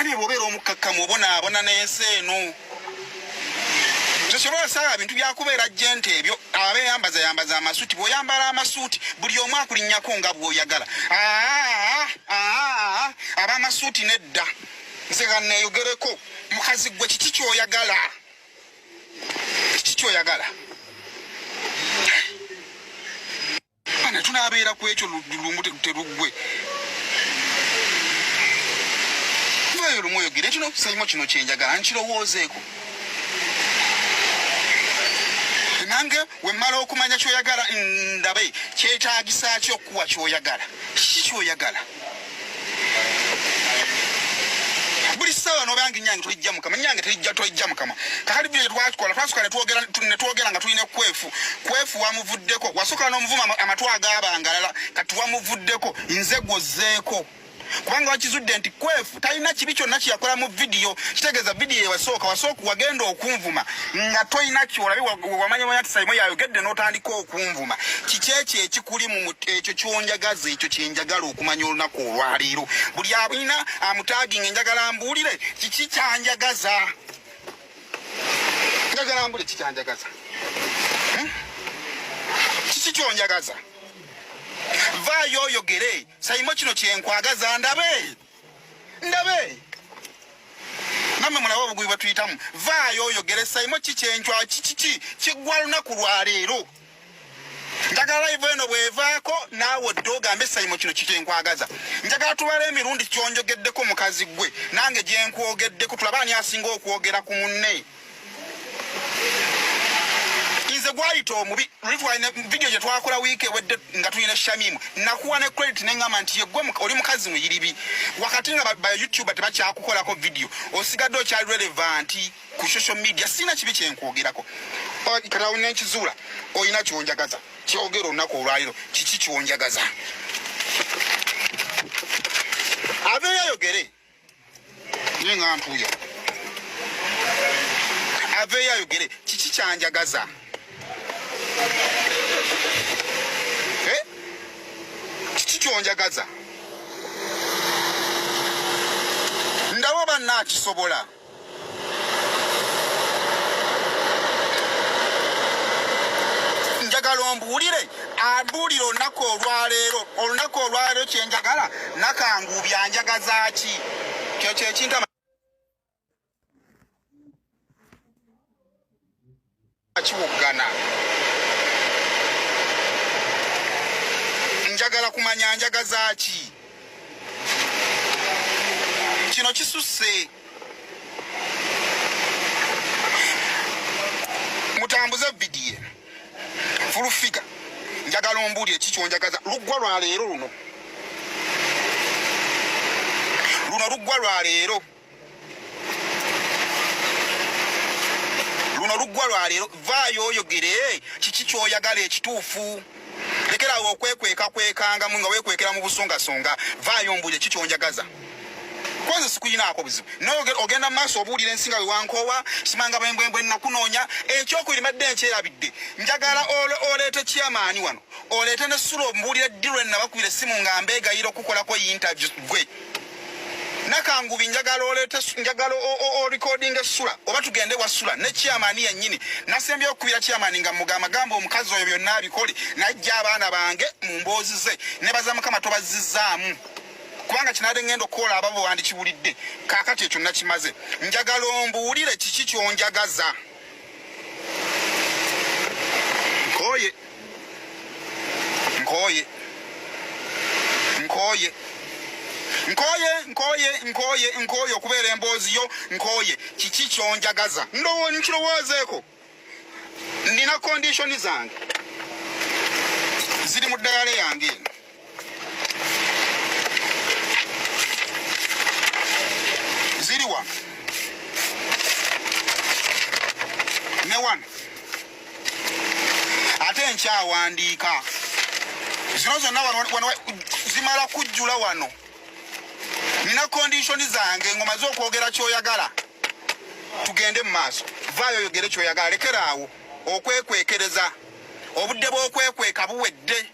Ani bobero omukakkamu obona n'ensi eno. Tosobola saa bintu byakubeera gente ebyo abeyambaza amasuuti bw'oyambala amasuuti buli omu akulinnyako nga bw'oyagala. Ab'amasuuti nedda. Nze nga neeyogereko mukazi gwe kiki ky'oyagala? Kiki ky'oyagala? Ana tunaabeera ku ekyo lumu teruggwe. Vayo lumu oyogere kino Saymore kino kyenjagala nkirowoozeeko. Nange wemmala okumanya ky'oyagala ndabe kyetaagisa ki okuwa ky'oyagala. Kiki ky'oyagala? Buli ssaawa n'obanga ennyange tulijja mukama, ennyange tolijja mukama. Kakati bino twasukala ne twogera nga tulina kwefu wamuvuddeko. Wasooka n'omuvuma amatw agaabangalala kati wamuvuddeko nze gwozzeeko. Kubanga wakizudde nti kwefu talina kibi kyonna kyakola mu vidiyo. Kitegeeza vidiyo wasooka wagenda okunvuma nga toyina kyolabe wamanya nti Saymore yayogedde n'otandika okunvuma. Kiki ekyo ekikuli mu ekyo ky'onjagaza ekyo kyenjagala okumanya olunaku olwaleero. Buli alina amutaaginga enjagala mbuulire kiki kyanjagaza. Njagala mbuulire kiki kyanjagaza. Kiki kyonjagaza? Vaayo oyogere Saymore kino kyenkwagaza ndabe. Namme mulaba obugubi bwe tuyitamu. Vaayo oyogere Saymore kiki kiggwa lunaku lwaleero. Njagala live eno bwevaako naawe odde ogambe Saymore kino kyenkwagaza. Njagala tubale emirundi kyonjogeddeko mukazi gwe nange gye nkwogeddeko tulaba ani asinga okwogera ku munne. Nze gwayita omubi lutwalina video gye twakola wiiki ewedde nga tulina Shamimu nakuwa ne credit neŋŋamba nti ye gwe oli mukazi muyiribi wakati nga ba YouTube tebakyakukolako video osigadde okyali relevant ku social media sina kibi kyenkwogerako. Kati awo nenkizuula olina kyonjagaza kyogera olunaku olwaliro kiki kyonjagaza. Aveeyo ayogere ye nga mpuuya. Aveeyo ayogere kiki kyanjagaza. Kiki kyonjagaza? Ndawo bannaakisobola. Njagala ombuulire ambuulire olunaku olwaleero kyenjagala nakanguubya njagaza ki? Kyo kyekintu kiwuggana. Njagala kumanya njagaza ki? Kino kisusse. Mutambuze vidiyo full figure. Njagala ombuulire kiki kyonjagaza luggwa lwaleero luno. Luggwa lwaleero. Luggwa lwaleero vaayo oyogere kiki kyoyagala ekituufu. Lekerawo okwekwekanga nga weekwekera mu busongasonga. Vaayo ombuulire kiki kyonjagaza. Kwanza sikuyinaako buzibu. Ogenda mu maaso obuulira ensinga we wankoowa simanga bwembwembwe nakunoonya ekyokuyirimadde enkyerabidde. Njagala oleete chairman wano oleete ne Sulo ombuulire ddi lwe nabakubira essimu nga mbeegayira okukolako interview gwe. Nakangubi njagala recording Sula oba tugende wa Sula ne chairman yennyini nasembye okubira chairman nga mugamba gamba omukazi oyo byonna abikole najja abaana bange mu mboozi ze ne baza mukama tobazizzaamu kubanga kinadde ngendo kola ababo wandikiwulidde kaakati ekyo nakimaze. Njagala ombuulire kiki kyonjagaza. Nkooye okubeera emboozi yo nkooye kiki kyonjagaza. Nkirowoozeeko nina condition zange ziri mu ddagala yange eno. Ziri wano ne wano ate nkyawandiika zino zonna wano zimala kujjula wano. Nina condition zange ngomaze okwogera kyoyagala tugende mu maaso. Vaayo oyogere kyoyagala lekeraawo okwekwekereza obudde bw'okwekweka buwedde.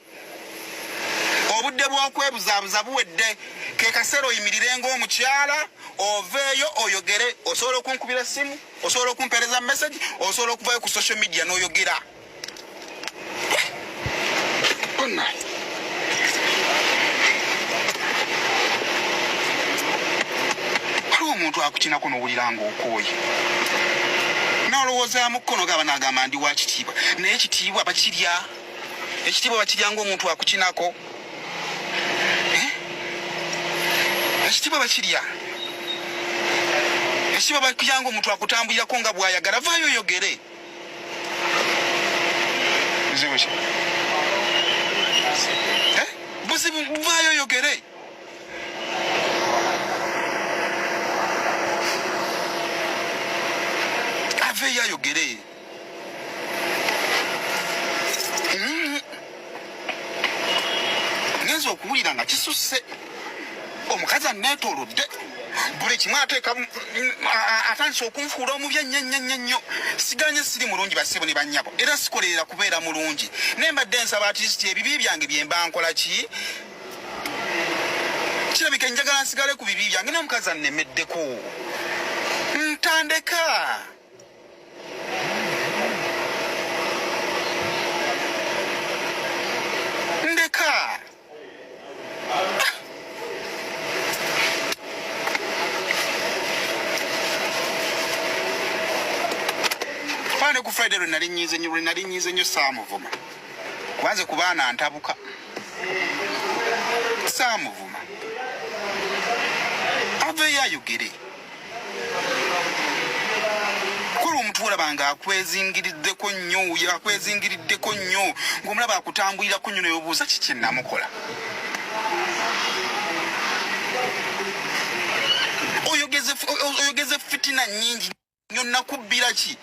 obudde bw'okwebuzaabuza buwedde ke kaseera oyimirire ng'omukyala oveeyo oyogere. Osobola okunkubira essimu, osobola okumpeereza message, osobola okuvayo ku social media n'oyogera. Waliwo omuntu akukinako n'owulira ng'okooye n'olowoozaamu kkono gaba n'agamba ndi wa kitiibwa, naye ekitiibwa bakirya. Ekitiibwa bakirya ng'omuntu akukinako. Ekitiibwa bakirya. Ekitiibwa bakirya ng'omuntu akutambulirako nga bw'ayagala. Vaayo oyogere. Buzibu, vaayo oyogere. Aveeyo ayogere. Ngenza okuwulira nga kisusse. Omukazi aneetoolodde. Buli kimu ateeka atandise okunfuula omubi ennyo. Siganye siri mulungi bassebo ne bannyabo, era sikolerera kubeera mulungi. Naye mbadde nsaba atiisiti ebibi byange bye mba nkola ki? Kirabika njagala nsigale ku bibi byange n'omukazi annemeddeko. Ntandeka. Ndeka. Pane ku Friday lwe nali nyiize nnyo saamuvuma. Kubanze ku baana ntabuka. Saamuvuma. Aveeyo ayogere. Kola omuntu olabanga akwezingiriddeko nnyo, ng'omulaba akutambulirako nnyo n'obuuza kiki namukola. Oyogeze fitina nnyingi nnyo, nakubbira ki?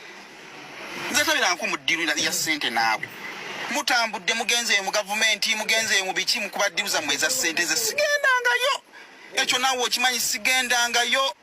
Nze tabirako mu ddiru ya ssente naawe. Mutambudde mugenzeeyo mu gavumenti, mugenzeeyo mu biki mukuba ddiru zammwe eza ssente ze. Sigendangayo. Ekyo naawe okimanyi, sigendangayo.